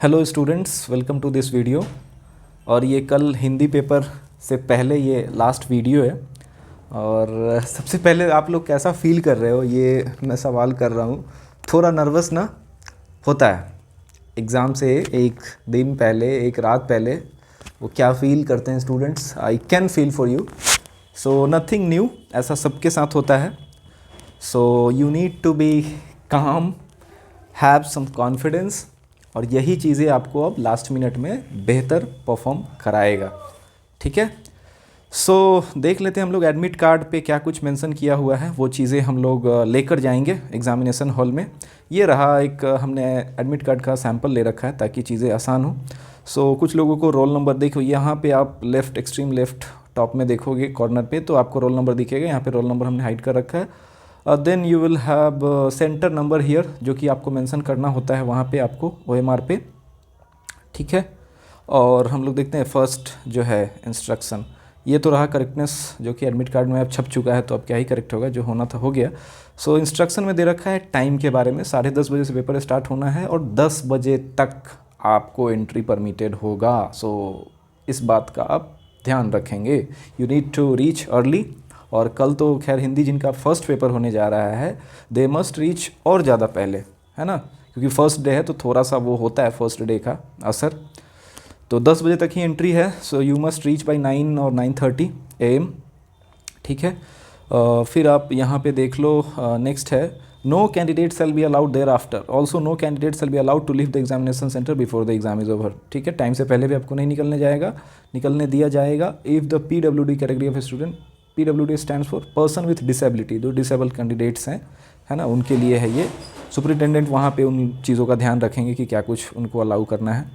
Hello students, welcome to this video. और ये कल हिंदी पेपर से पहले ये लास्ट वीडियो है। और सबसे पहले आप लोग कैसा फील कर रहे हो, ये मैं सवाल कर रहा हूँ। थोड़ा नर्वस ना होता है एग्ज़ाम से एक दिन पहले, एक रात पहले। वो क्या फ़ील करते हैं students, I can feel for you. So nothing new, ऐसा सबके साथ होता है। So you need to be calm, have some confidence, और यही चीज़ें आपको अब लास्ट मिनट में बेहतर परफॉर्म कराएगा। ठीक है। सो देख लेते हैं हम लोग एडमिट कार्ड पे क्या कुछ मेंशन किया हुआ है, वो चीज़ें हम लोग लेकर जाएंगे एग्जामिनेशन हॉल में। ये रहा एक हमने एडमिट कार्ड का सैंपल ले रखा है ताकि चीज़ें आसान हो। सो कुछ लोगों को रोल नंबर देखो, यहाँ पे आप लेफ़्ट, एक्सट्रीम लेफ़्ट टॉप में देखोगे कॉर्नर पे, तो आपको रोल नंबर दिखेगा। यहाँ पे रोल नंबर हमने हाइड कर रखा है। Then you will have centre number here, जो कि आपको मेंशन करना होता है वहाँ पे आपको OMR पे। ठीक है। और हम लोग देखते हैं फर्स्ट जो है इंस्ट्रक्शन, ये तो रहा करेक्टनेस, जो कि एडमिट कार्ड में अब छप चुका है तो अब क्या ही करेक्ट होगा, जो होना था हो गया। सो इंस्ट्रक्शन में दे रखा है टाइम के बारे में, 10:30 बजे से पेपर स्टार्ट होना है और 10 बजे तक आपको एंट्री परमिटेड होगा। सो इस बात का आप ध्यान रखेंगे। You need to reach early. और कल तो खैर हिंदी जिनका फर्स्ट पेपर होने जा रहा है, दे मस्ट रीच और ज़्यादा पहले, है ना, क्योंकि फर्स्ट डे है तो थोड़ा सा वो होता है फर्स्ट डे का असर। तो 10 बजे तक ही एंट्री है। So you must reach by 9 और 9:30 AM। ठीक है। फिर आप यहाँ पे देख लो, नेक्स्ट है no candidate shall be allowed thereafter, also no candidate shall be allowed to leave the examination centre before the exam is over. ठीक है, टाइम से पहले भी आपको नहीं निकलने दिया जाएगा। If the PWD category of student, PWD stands for person with disability, जो डिसेबल कैंडिडेट्स हैं, है ना, उनके लिए है ये। सुपरिटेंडेंट वहाँ पे उन चीज़ों का ध्यान रखेंगे कि क्या कुछ उनको अलाउ करना है।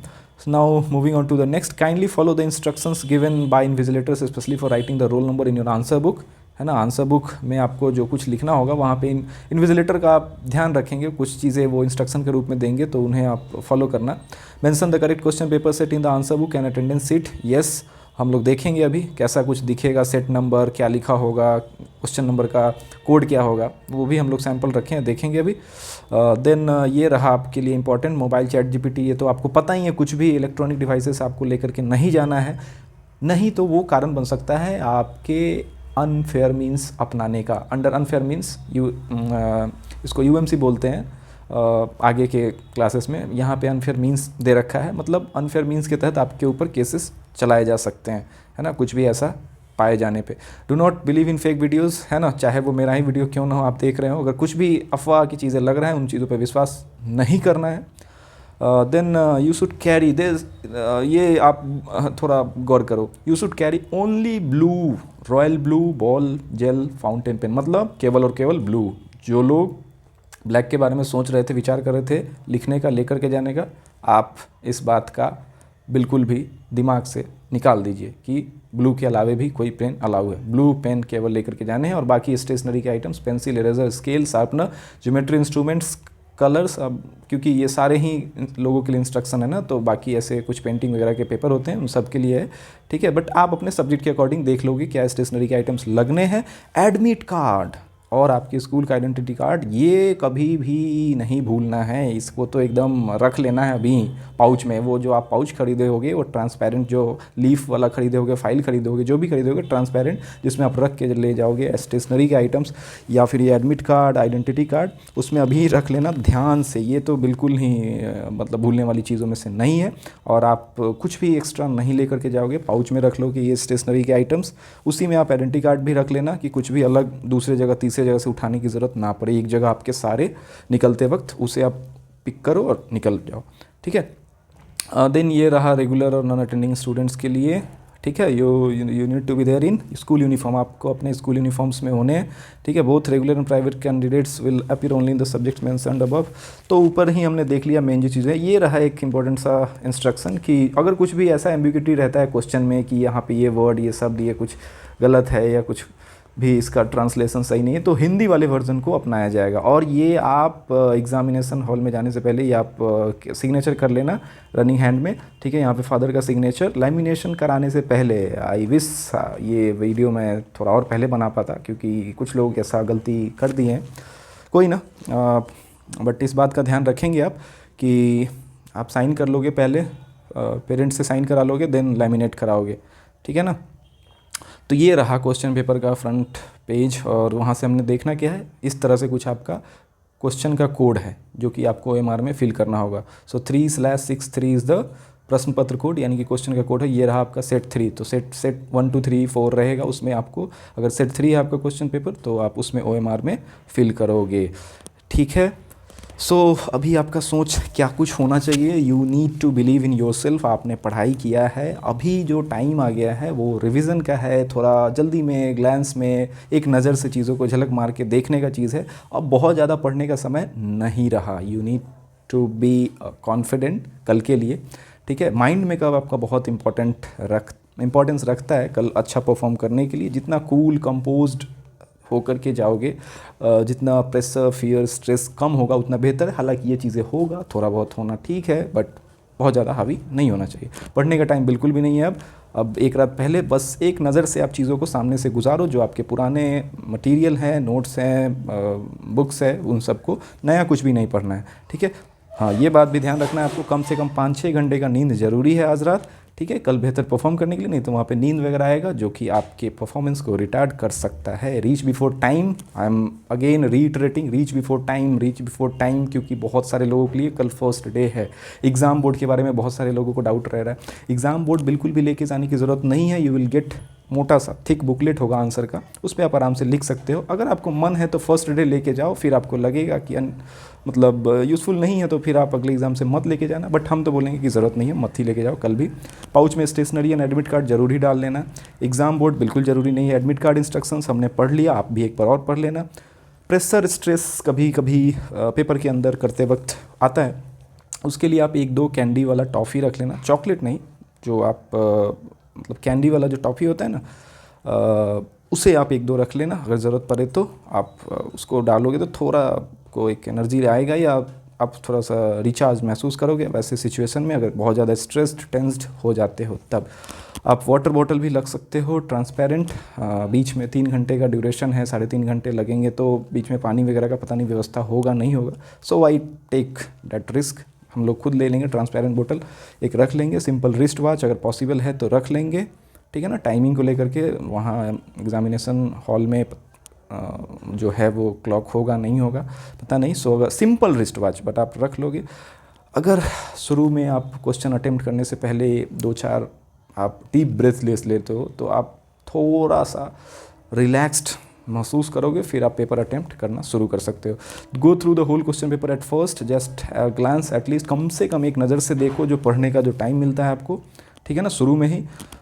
Now moving on to the next, kindly follow the instructions given by invigilators specially for writing the roll number in your answer book. है ना, आंसर बुक में आपको जो कुछ लिखना होगा वहाँ पे इन्विजिलेटर का आप ध्यान रखेंगे, कुछ चीज़ें वो इंस्ट्रक्शन के रूप में देंगे तो उन्हें आप फॉलो करना। Mention the correct question paper set in the answer book and attendance seat. Yes, हम लोग देखेंगे अभी कैसा कुछ दिखेगा, सेट नंबर क्या लिखा होगा, क्वेश्चन नंबर का कोड क्या होगा, वो भी हम लोग सैंपल रखे हैं, देखेंगे अभी। देन ये रहा आपके लिए इंपॉर्टेंट मोबाइल ChatGPT। ये तो आपको पता ही है, कुछ भी इलेक्ट्रॉनिक डिवाइसेस आपको लेकर के नहीं जाना है, नहीं तो वो कारण बन सकता है आपके अनफेयर मीन्स अपनाने का। अंडर अनफेयर मीन्स इसको UMC बोलते हैं आगे के क्लासेस में। यहाँ पे अनफेयर मीन्स दे रखा है, मतलब अनफेयर मीन्स के तहत आपके ऊपर केसेस चलाए जा सकते हैं, है ना, कुछ भी ऐसा पाए जाने पे। Do not believe in fake videos, है ना, चाहे वो मेरा ही वीडियो क्यों ना हो, आप देख रहे हो, अगर कुछ भी अफवाह की चीज़ें लग रहा है उन चीज़ों पे विश्वास नहीं करना है। Then you should carry this, ये आप थोड़ा गौर करो, you should carry only blue, royal blue ball gel fountain pen, मतलब केवल और केवल ब्लू। जो लोग ब्लैक के बारे में सोच रहे थे, विचार कर रहे थे लिखने का, लेकर के जाने का, आप इस बात का बिल्कुल भी दिमाग से निकाल दीजिए कि ब्लू के अलावे भी कोई पेन अलाउ है। ब्लू पेन केवल लेकर के जाने हैं, और बाकी स्टेशनरी के items, pencil, eraser, scale, sharpener, geometry instruments, colours, अब क्योंकि ये सारे ही लोगों के लिए इंस्ट्रक्शन है ना, तो बाकी ऐसे कुछ पेंटिंग वगैरह के पेपर होते हैं उन सब के लिए है। ठीक है, बट आप अपने सब्जेक्ट के अकॉर्डिंग देख लोगे क्या स्टेशनरी के आइटम्स लगने हैं। एडमिट कार्ड और आपके स्कूल का आइडेंटिटी कार्ड, ये कभी भी नहीं भूलना है, इसको तो एकदम रख लेना है अभी पाउच में। वो जो आप पाउच खरीदे होगे, वो ट्रांसपेरेंट जो लीफ वाला खरीदे होगे, फाइल खरीदे होगे, जो भी खरीदे होगे ट्रांसपेरेंट, जिसमें आप रख के ले जाओगे स्टेशनरी के आइटम्स या फिर ये एडमिट कार्ड, आइडेंटिटी कार्ड, उसमें अभी रख लेना ध्यान से। ये तो बिल्कुल ही मतलब भूलने वाली चीज़ों में से नहीं है। और आप कुछ भी एक्स्ट्रा नहीं लेकर के जाओगे, पाउच में रख लो कि ये स्टेशनरी के आइटम्स, उसी में आप आइडेंटिटी कार्ड भी रख लेना कि कुछ भी अलग दूसरे जगह, तीसरे जगह से उठाने की ज़रूरत ना पड़े। एक जगह आपके सारे निकलते वक्त उसे आप पिक करो और निकल जाओ। ठीक है। देन ये रहा रेगुलर और नॉन अटेंडिंग स्टूडेंट्स के लिए। ठीक है, you need to be there in school uniform, आपको अपने स्कूल यूनिफॉर्म्स में होने हैं। ठीक है, both regular and private candidates will appear only in the subject mentioned above. तो ऊपर ही हमने देख लिया मेन जो चीज़ें। ये रहा एक इंपॉर्टेंट सा इंस्ट्रक्शन कि अगर कुछ भी ऐसा एम्बिग्यूटी रहता है क्वेश्चन में कि यहाँ पे ये वर्ड, ये शब्द, ये कुछ गलत है या कुछ भी इसका ट्रांसलेशन सही नहीं है, तो हिंदी वाले वर्जन को अपनाया जाएगा। और ये आप एग्जामिनेशन हॉल में जाने से पहले ये आप सिग्नेचर कर लेना रनिंग हैंड में। ठीक है, यहाँ पे फादर का सिग्नेचर लैमिनेशन कराने से पहले। आई विश ये वीडियो मैं थोड़ा और पहले बना पाता, क्योंकि कुछ लोग ऐसा गलती कर दिए हैं, कोई ना, बट इस बात का ध्यान रखेंगे आप कि आप साइन कर लोगे पहले, पेरेंट्स से साइन करा लोगे, देन लैमिनेट कराओगे, ठीक है ना। तो ये रहा क्वेश्चन पेपर का फ्रंट पेज, और वहाँ से हमने देखना क्या है, इस तरह से कुछ आपका क्वेश्चन का कोड है जो कि आपको OMR में फिल करना होगा। सो 3/63 इज़ द प्रश्न पत्र कोड, यानी कि क्वेश्चन का कोड है। ये रहा आपका सेट 3, तो सेट 1 2 3 4 रहेगा, उसमें आपको अगर सेट 3 है आपका क्वेश्चन पेपर तो आप उसमें OMR में फिल करोगे, ठीक है। सो अभी आपका सोच क्या कुछ होना चाहिए, you need to believe in yourself. आपने पढ़ाई किया है, अभी जो टाइम आ गया है वो रिवीजन का है, थोड़ा जल्दी में ग्लैंस में एक नज़र से चीज़ों को झलक मार के देखने का चीज़ है। अब बहुत ज़्यादा पढ़ने का समय नहीं रहा, you need to be confident कल के लिए, ठीक है। माइंड में कब आपका बहुत इंपॉर्टेंस रखता है कल अच्छा परफॉर्म करने के लिए। जितना कूल कंपोज्ड होकर के जाओगे, जितना प्रेशर फियर स्ट्रेस कम होगा उतना बेहतर है। हालांकि ये चीज़ें होगा, थोड़ा बहुत होना ठीक है, बट बहुत ज़्यादा हावी नहीं होना चाहिए। पढ़ने का टाइम बिल्कुल भी नहीं है अब एक रात पहले बस एक नज़र से आप चीज़ों को सामने से गुजारो, जो आपके पुराने मटेरियल हैं, नोट्स हैं, बुक्स है, उन सबको, नया कुछ भी नहीं पढ़ना है, ठीक है। हाँ, ये बात भी ध्यान रखना है आपको, कम से कम 5-6 घंटे का नींद ज़रूरी है आज रात, ठीक है, कल बेहतर परफॉर्म करने के लिए। नहीं तो वहाँ पे नींद वगैरह आएगा जो कि आपके परफॉर्मेंस को रिटार्ड कर सकता है। Reach before time, I am again reiterating, reach before time, क्योंकि बहुत सारे लोगों के लिए कल फर्स्ट डे है। एग्ज़ाम बोर्ड के बारे में बहुत सारे लोगों को डाउट रह रहा है। एग्ज़ाम बोर्ड बिल्कुल भी लेके जाने की ज़रूरत नहीं है, यू विल गेट मोटा सा थिक बुकलेट होगा आंसर का, उस पर आप आराम से लिख सकते हो। अगर आपको मन है तो फर्स्ट डे लेके जाओ, फिर आपको लगेगा कि मतलब यूज़फुल नहीं है तो फिर आप अगले एग्ज़ाम से मत लेके जाना, बट हम तो बोलेंगे कि ज़रूरत नहीं है, मत ही लेके जाओ कल भी। पाउच में स्टेशनरी एंड एडमिट कार्ड जरूर ही डाल लेना। एग्ज़ाम बोर्ड बिल्कुल ज़रूरी नहीं है, एडमिट कार्ड इंस्ट्रक्शंस हमने पढ़ लिया, आप भी एक बार और पढ़ लेना। प्रेशर स्ट्रेस कभी कभी पेपर के अंदर करते वक्त आता है, उसके लिए आप 1-2 कैंडी वाला टॉफ़ी रख लेना, चॉकलेट नहीं, जो आप मतलब कैंडी वाला जो टॉफ़ी होता है ना, उसे आप 1-2 रख लेना। अगर ज़रूरत पड़े तो आप उसको डालोगे तो थोड़ा को एक एनर्जी आएगा, या आप थोड़ा सा रिचार्ज महसूस करोगे वैसे सिचुएशन में। अगर बहुत ज़्यादा स्ट्रेस्ड टेंस्ड हो जाते हो तब आप वाटर बॉटल भी रख सकते हो ट्रांसपेरेंट। बीच में 3 घंटे का ड्यूरेशन है, 3.5 घंटे लगेंगे, तो बीच में पानी वगैरह का पता नहीं व्यवस्था होगा नहीं होगा, सो आई टेक दैट रिस्क। हम लोग खुद ले लेंगे ट्रांसपेरेंट बोतल एक रख लेंगे। सिंपल रिस्ट वॉच अगर पॉसिबल है तो रख लेंगे, ठीक है ना। टाइमिंग को लेकर के वहाँ एग्जामिनेशन हॉल में जो है वो क्लॉक होगा नहीं होगा पता नहीं, सो अगर सिंपल रिस्ट वॉच बट आप रख लोगे। अगर शुरू में आप क्वेश्चन अटेम्प्ट करने से पहले 2-4 आप डीप ब्रेथ ले लेते हो तो आप थोड़ा सा रिलैक्स्ड महसूस करोगे, फिर आप पेपर अटेम्प्ट करना शुरू कर सकते हो। Go through the whole question paper at first, just glance at least, कम से कम एक नज़र से देखो जो पढ़ने का जो टाइम मिलता है आपको, ठीक है ना, शुरू में ही।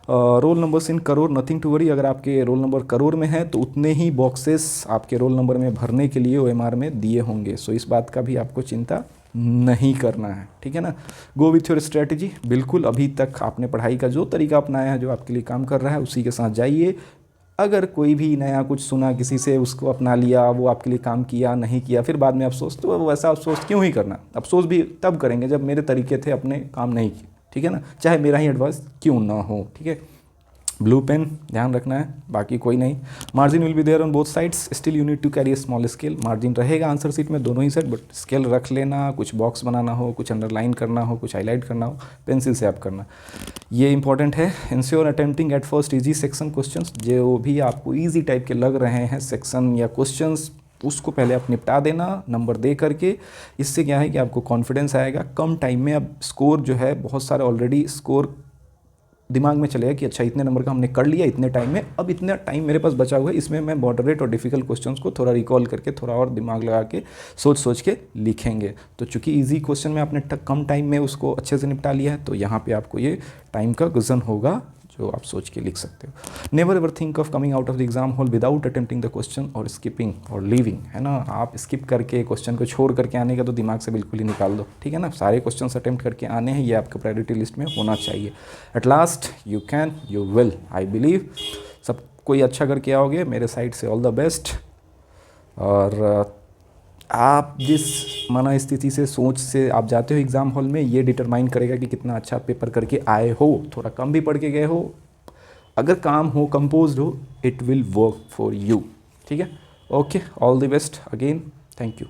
Roll numbers in crore, nothing to worry. अगर आपके रोल नंबर करोड़ में है तो उतने ही बॉक्सेस आपके रोल नंबर में भरने के लिए OMR में दिए होंगे, सो इस बात का भी आपको चिंता नहीं करना है, ठीक है ना। गो विथ योर स्ट्रेटजी, बिल्कुल अभी तक आपने पढ़ाई का जो तरीका अपनाया है, जो आपके लिए काम कर रहा है, उसी के साथ जाइए। अगर कोई भी नया कुछ सुना किसी से, उसको अपना लिया, वो आपके लिए काम किया नहीं किया, फिर बाद में अफसोस, तो वैसा अफसोस क्यों ही करना। अफसोस भी तब करेंगे जब मेरे तरीके थे, अपने काम नहीं किए, ठीक है ना, चाहे मेरा ही एडवाइस क्यों ना हो, ठीक है। ब्लू पेन ध्यान रखना है, बाकी कोई नहीं। Margin will be there on both sides, still you need to carry a small scale. Margin रहेगा आंसर सीट में दोनों ही साइड, बट स्केल रख लेना। कुछ बॉक्स बनाना हो, कुछ अंडरलाइन करना हो, कुछ हाईलाइट करना हो, पेंसिल से आप करना, ये इंपॉर्टेंट है। Ensure attempting at first easy section questions, जो भी आपको ईजी टाइप के लग रहे हैं सेक्शन या क्वेश्चंस, उसको पहले आप निपटा देना नंबर दे करके। इससे क्या है कि आपको कॉन्फिडेंस आएगा, कम टाइम में अब स्कोर जो है बहुत सारे ऑलरेडी स्कोर दिमाग में चलेगा कि अच्छा इतने नंबर का हमने कर लिया इतने टाइम में, अब इतना टाइम मेरे पास बचा हुआ है, इसमें मैं मॉडरेट और डिफ़िकल्ट क्वेश्चंस को थोड़ा रिकॉल करके थोड़ा और दिमाग लगा के सोच सोच के लिखेंगे। तो चूंकि इजी क्वेश्चन में आपने कम टाइम में उसको अच्छे से निपटा लिया है, तो यहाँ पे आपको ये टाइम का गुजन होगा जो आप सोच के लिख सकते हो। Never ever think of coming out of the exam hall without attempting the question और स्किपिंग और लीविंग, है ना। आप स्किप करके क्वेश्चन को छोड़ करके आने का तो दिमाग से बिल्कुल ही निकाल दो, ठीक है ना। सारे क्वेश्चन अटेम्प्ट करके आने हैं, ये आपका प्रायोरिटी लिस्ट में होना चाहिए। At last you can, you will, I believe सब कोई अच्छा करके आओगे। मेरे साइड से ऑल द बेस्ट। और आप जिस मना स्थिति से सोच से आप जाते हो एग्ज़ाम हॉल में, ये डिटरमाइन करेगा कि कितना अच्छा पेपर करके आए हो। थोड़ा कम भी पढ़ के गए हो, अगर काम हो, कंपोज्ड हो, it will work for you, ठीक है। Okay, all the best again, thank you.